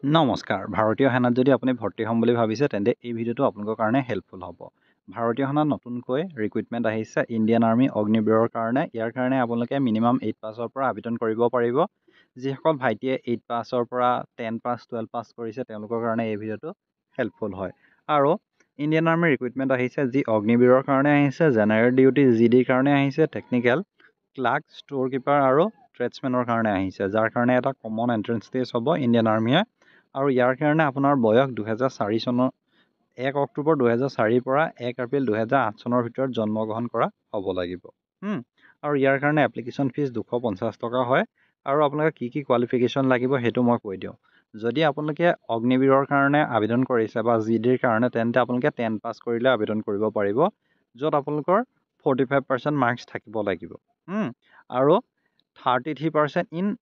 নমস্কাৰ ভাৰতীয় সেনাত যদি আপুনি ভৰ্তি হ'ম বুলি ভাবিছে তেন্তে এই ভিডিঅ'টো আপোনালোকৰ কাৰণে হেল্পফুল হ'ব ভাৰতীয় সেনাত নতুনকৈ ৰিক্ৰুইটমেণ্ট আহিছে ইণ্ডিয়ান আৰ্মি অগ্নিবীৰৰ কাৰণে ইয়াৰ কাৰণে আপোনালোকে মিনিমাম 8 পাছৰ পৰা আবেদন কৰিব পাৰিব যিসকল ভাইটিয়ে 8 পাছৰ পৰা 10 পাছ 12 পাছ কৰিছে তেওঁলোকৰ কাৰণে এই ভিডিঅ'টো হেল্পফুল হয় আৰু ইণ্ডিয়ান আৰ্মি ৰিক্ৰুইটমেণ্ট আহিছে যি অগ্নিবীৰৰ কাৰণে আহিছে জেনেৰেল ডিউটি জিডিৰ কাৰণে আহিছে টেকনিকেল ক্লাৰ্ক ষ্ট'ৰ কিপাৰ আৰু ট্ৰেডছমেনৰ কাৰণে আহিছে যাৰ কাৰণে এটা কমন এণ্ট্ৰেন্স টেষ্ট হ'ব ইণ্ডিয়ান আৰ্মিয়ে আৰু ইয়াৰ কাৰণে আপোনাৰ বয়স 2004 চনৰ 1 অক্টোবৰ 2004 পৰা 1 এপ্ৰিল 2008 চনৰ ভিতৰত জন্মগ্ৰহণ কৰা হ'ব লাগিব আৰু ইয়াৰ কাৰণে এপ্লিকেশ্যন ফিজ 250 টকা হয় আৰু আপোনালোকে কি কোৱালিফিকেশ্যন লাগিব সেইটো মই কৈ দিওঁ যদি আপোনালোকে অগ্নিবীৰৰ কাৰণে আবেদন কৰিছে বা জিডিৰ কাৰণে তেন্তে আপোনালোকে 10 পাছ কৰিলে আবেদন কৰিব পাৰিব য'ত আপোনালোকৰ 45% মাৰ্কছ থাকিব লাগিব আৰু 33% ইন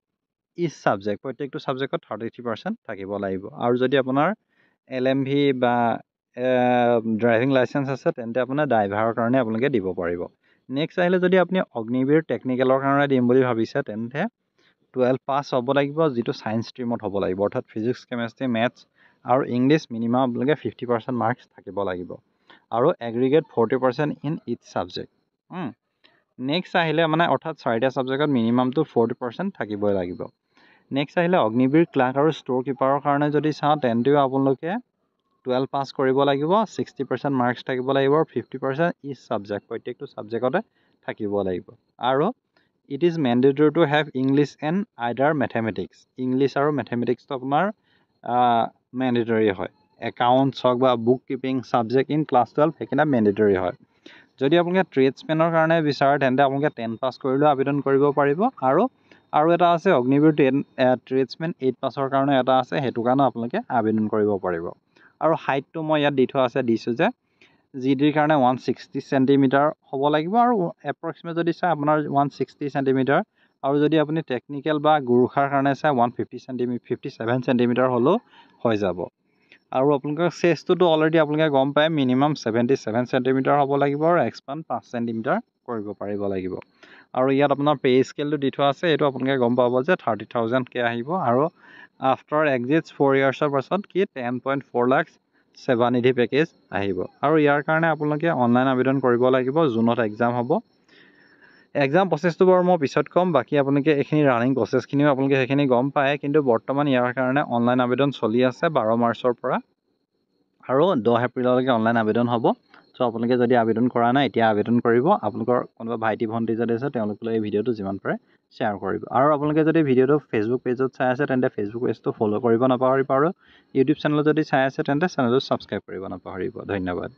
ইচ ছাবজেক্ট প্ৰত্যেকটো ছাবজেক্টত 33% থাকিব লাগিব আৰু যদি আপোনাৰ LMV বা ড্ৰাইভিং লাইচেন্স আছে তেন্তে আপোনাৰ ড্ৰাইভাৰৰ কাৰণে আপোনালোকে দিব পাৰিব নেক্সট আহিলে যদি আপুনি অগ্নিবীৰ টেকনিকেলৰ কাৰণে দিম বুলি ভাবিছে তেন্তে 12 পাছ হ'ব লাগিব যিটো ছায়েন্স ষ্ট্ৰীমত হ'ব লাগিব অৰ্থাৎ ফিজিক্স কেমেষ্ট্ৰি মেথছ আৰু ইংলিছ মিনিমাম আপোনালোকে 50% মাৰ্কছ থাকিব লাগিব আৰু aggregate 40% in each subject next আহিলে মানে অৰ্থাৎ 4টা ছাবজেক্টত মিনিমামটো 40% থাকিবই লাগিব নেক্সট আহিলে অগ্নিবীৰ ক্লাৰ্ক আৰু ষ্ট'ৰ কিপাৰৰ কাৰণে যদি চাওঁ তেন্তেও আপোনালোকে 12 পাছ কৰিব লাগিব 60% মাৰ্কছ থাকিব লাগিব আৰু 50% ইচ ছাবজেক্ট প্ৰত্যেকটো ছাবজেক্টতে থাকিব লাগিব আৰু it is mandatory to have English and আইডাৰ mathematics English আৰু মেথমেটিক্সটো আপোনাৰ মেণ্ডেটৰী হয় একাউণ্টছ হওক বা book keeping subject in class 12 সেইকেইটা মেণ্ডেটৰী হয় যদি আপোনালোকে ট্ৰেডছমেনৰ কাৰণে বিচাৰে তেন্তে আপোনালোকে 10 পাছ কৰিলেও আবেদন কৰিব পাৰিব আৰু এটা আছে অগ্নিবীৰ ট্ৰেডছমেন 8 পাছৰ কাৰণে এটা আছে সেইটো কাৰণে আপোনালোকে আবেদন কৰিব পাৰিব আৰু হাইটটো মই ইয়াত দি থোৱা আছে দিছোঁ যে জিডিৰ কাৰণে 160 চেণ্টিমিটাৰ হ'ব লাগিব আৰু এপ্ৰক্সিমেট যদি চাই আপোনাৰ 160 চেণ্টিমিটাৰ আৰু যদি আপুনি টেকনিকেল বা গুৰুখাৰ কাৰণে চাই 57 চেণ্টিমিটাৰ হ'লেও হৈ যাব আৰু আপোনালোকৰ চেষ্টটোতো অলৰেডি আপোনালোকে গম পায় মিনিমাম 77 চেণ্টিমিটাৰ হ'ব লাগিব আৰু এক্সপাণ্ড 5 চেণ্টিমিটাৰ কৰিব পাৰিব লাগিব আৰু ইয়াত আপোনাৰ পে স্কেলটো দি থোৱা আছে এইটো আপোনালোকে গম পাব যে 30,000কে আহিব আৰু আফটাৰ এক্সিটছ 4 ইয়াৰ্ছৰ পাছত কি 10.4 লাখ সেৱা নিধি পেকেজ আহিব আৰু ইয়াৰ কাৰণে আপোনালোকে অনলাইন আবেদন কৰিব লাগিব জুনত এক্সাম হ'ব এক্সাম প্ৰচেছটো বাৰু মই পিছত ক'ম বাকী আপোনালোকে এইখিনি ৰানিং প্ৰচেছখিনিও আপোনালোকে সেইখিনি গম পায় কিন্তু বৰ্তমান ইয়াৰ কাৰণে অনলাইন আবেদন চলি আছে 12 মাৰ্চৰ পৰা আৰু 10 এপ্ৰিললৈকে অনলাইন আবেদন হ'ব চ' আপোনালোকে যদি আবেদন কৰা নাই এতিয়া আবেদন কৰিব আপোনালোকৰ কোনোবা ভাইটি ভণ্টি যদি আছে তেওঁলোকলৈ এই ভিডিঅ'টো যিমান পাৰে শ্বেয়াৰ কৰিব আৰু আপোনালোকে যদি ভিডিঅ'টো ফেচবুক পেজত চাই আছে তেন্তে ফেচবুক পেজটো ফ'ল' কৰিব নাপাহৰিব আৰু ইউটিউব চেনেলত যদি চাই আছে তেন্তে চেনেলটো ছাবস্ক্ৰাইব কৰিব নাপাহৰিব ধন্যবাদ